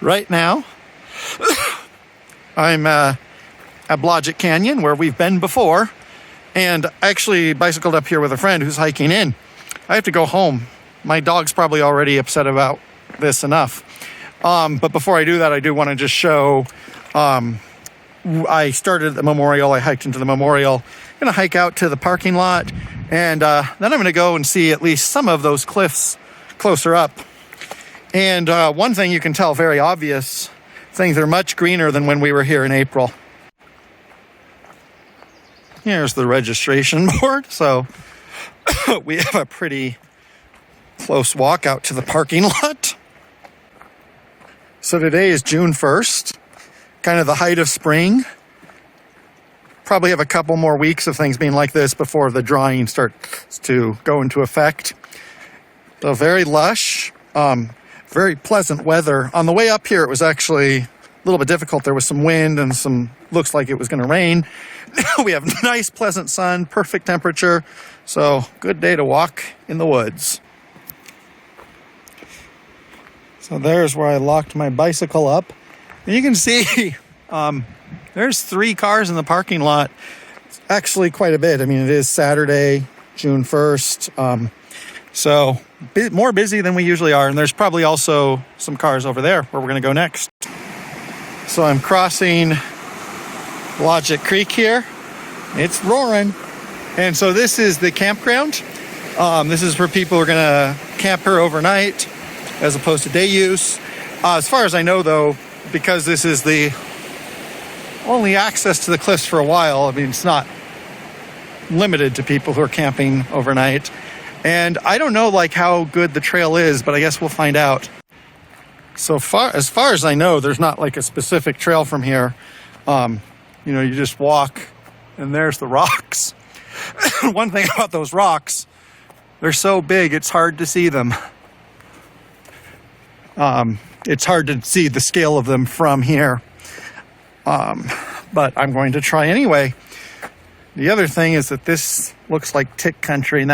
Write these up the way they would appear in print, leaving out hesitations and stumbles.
Right now, I'm at Blodgett Canyon, where we've been before, and I actually bicycled up here with a friend who's hiking in. I have to go home. My dog's probably already upset about this enough. But before I do that, I do want to just show, I started at the memorial, I hiked into the memorial, I'm going to hike out to the parking lot, and then I'm going to go and see at least some of those cliffs closer up. And one thing you can tell, very obvious, things are much greener than when we were here in April. Here's the registration board. So we have a pretty close walk out to the parking lot. So today is June 1st, kind of the height of spring. Probably have a couple more weeks of things being like this before the drying starts to go into effect. So very lush. Very pleasant weather. On the way up here, it was actually a little bit difficult. There was some wind and looks like it was going to rain. Now we have nice, pleasant sun, perfect temperature. So good day to walk in the woods. So there's where I locked my bicycle up. And you can see there's 3 cars in the parking lot. It's actually quite a bit. I mean, it is Saturday, June 1st. So more busy than we usually are. And there's probably also some cars over there where we're going to go next. So I'm crossing Blodgett Creek here. It's roaring. And so this is the campground. This is where people are going to camp here overnight as opposed to day use. As far as I know, though, because this is the only access to the cliffs for a while, I mean, it's not limited to people who are camping overnight. And I don't know how good the trail is, but I guess we'll find out. As far as I know, there's not a specific trail from here. You just walk and there's the rocks. One thing about those rocks, they're so big, it's hard to see them. It's hard to see the scale of them from here. But I'm going to try anyway. The other thing is that this looks like tick country, and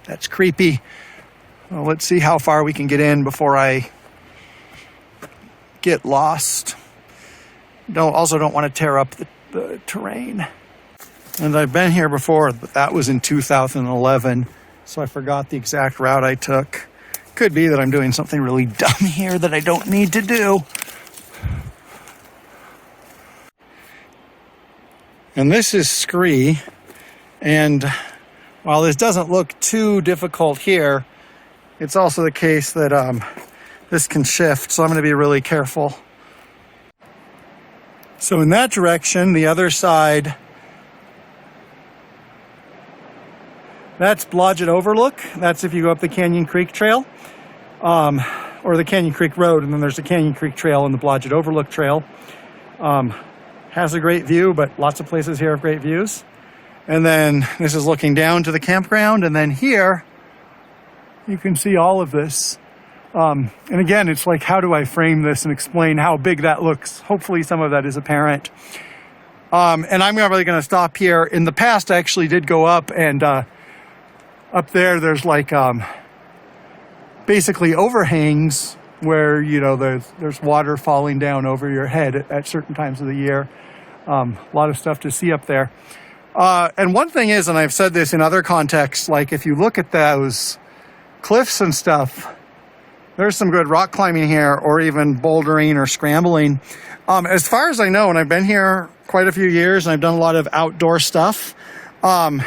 that's creepy. Well, let's see how far we can get in before I get lost. Also don't want to tear up the terrain. And I've been here before, but that was in 2011, so I forgot the exact route I took. Could be that I'm doing something really dumb here that I don't need to do. And this is scree, and while this doesn't look too difficult here, it's also the case that this can shift, so I'm going to be really careful. So in that direction, the other side, that's Blodgett Overlook. That's if you go up the Canyon Creek Trail, or the Canyon Creek Road, and then there's the Canyon Creek Trail and the Blodgett Overlook Trail. Has a great view, but lots of places here have great views. And then this is looking down to the campground, and then here you can see all of this. And again, it's how do I frame this and explain how big that looks? Hopefully some of that is apparent. And I'm probably going to stop here. In the past, I actually did go up, and up there's basically overhangs where, there's water falling down over your head at certain times of the year. A lot of stuff to see up there. And one thing is, and I've said this in other contexts, if you look at those cliffs and stuff, there's some good rock climbing here, or even bouldering or scrambling. As far as I know, and I've been here quite a few years, and I've done a lot of outdoor stuff, none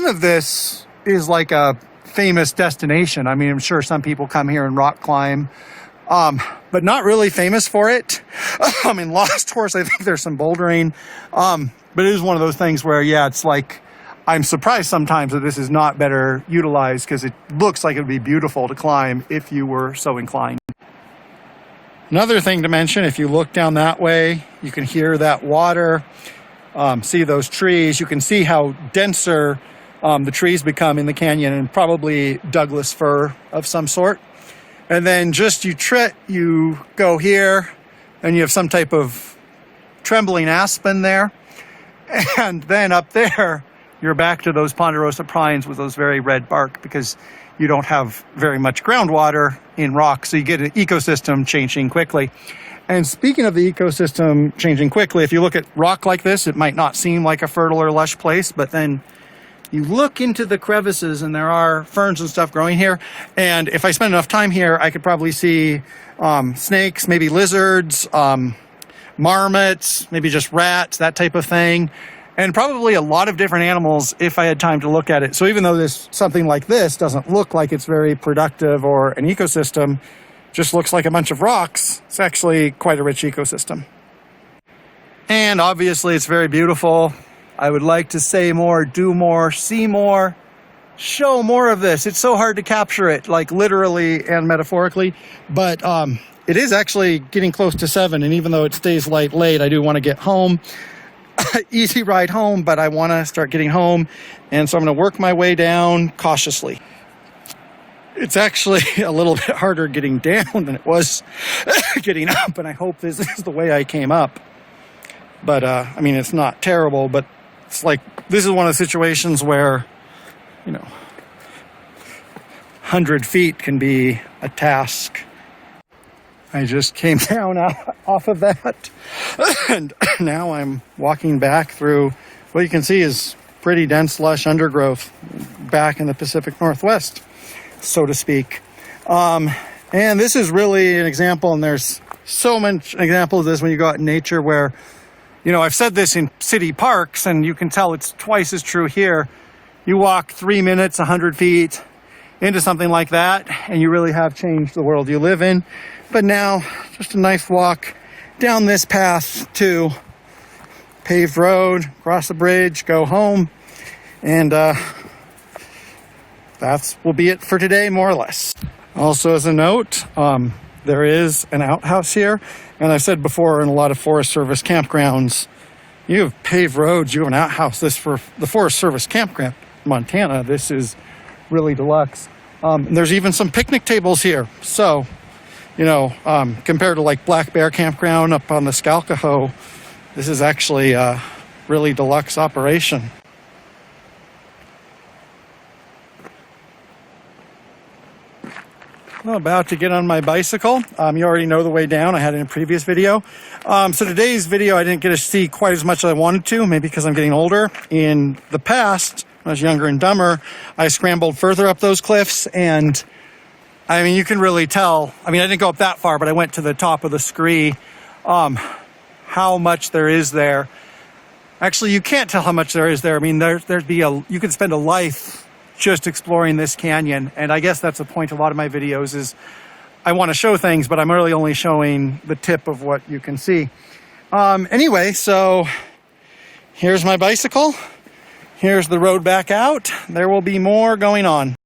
of this is a famous destination. I mean, I'm sure some people come here and rock climb, but not really famous for it. Lost Horse, I think there's some bouldering, but it is one of those things where, it's I'm surprised sometimes that this is not better utilized, because it looks like it would be beautiful to climb if you were so inclined. Another thing to mention, if you look down that way, you can hear that water, see those trees. You can see how denser the trees become in the canyon, and probably Douglas fir of some sort. And then you go here, and you have some type of trembling aspen there. And then up there, you're back to those ponderosa pines with those very red bark, because you don't have very much groundwater in rock, so you get an ecosystem changing quickly. And speaking of the ecosystem changing quickly, if you look at rock like this, it might not seem like a fertile or lush place, but then you look into the crevices and there are ferns and stuff growing here. And if I spend enough time here, I could probably see snakes, maybe lizards, marmots, maybe just rats, that type of thing. And probably a lot of different animals if I had time to look at it. So even though something like this doesn't look like it's very productive or an ecosystem, just looks like a bunch of rocks, it's actually quite a rich ecosystem. And obviously it's very beautiful. I would like to say more, do more, see more, show more of this. It's so hard to capture it, like literally and metaphorically, but it is actually getting close to 7, and even though it stays light late, I do want to get home. Easy ride home, but I want to start getting home, and so I'm going to work my way down cautiously. It's actually a little bit harder getting down than it was getting up, and I hope this is the way I came up. But, I mean, it's not terrible, but it's like, this is one of the situations where, 100 feet can be a task. I just came down off of that, and now I'm walking back through what you can see is pretty dense, lush undergrowth back in the Pacific Northwest, so to speak. And this is really an example, and there's so much example of this when you go out in nature where, I've said this in city parks, and you can tell it's twice as true here. You walk 3 minutes, 100 feet into something like that, and you really have changed the world you live in. But now, just a nice walk down this path to paved road, cross the bridge, go home, and that will be it for today, more or less. Also, as a note, there is an outhouse here, and I've said before in a lot of Forest Service campgrounds, you have paved roads, you have an outhouse. This for the Forest Service campground, Montana, this is really deluxe. There's even some picnic tables here, so compared to like Black Bear Campground up on the Skalkaho, this is actually a really deluxe operation. I'm about to get on my bicycle. You already know the way down. I had it in a previous video. So today's video, I didn't get to see quite as much as I wanted to, maybe because I'm getting older. In the past, when I was younger and dumber, I scrambled further up those cliffs, and I mean, you can really tell. I mean, I didn't go up that far, but I went to the top of the scree. How much there is there. Actually, you can't tell how much there is there. I mean, you could spend a life just exploring this canyon, and I guess that's the point of a lot of my videos is I want to show things, but I'm really only showing the tip of what you can see. Anyway, so here's my bicycle. Here's the road back out. There will be more going on.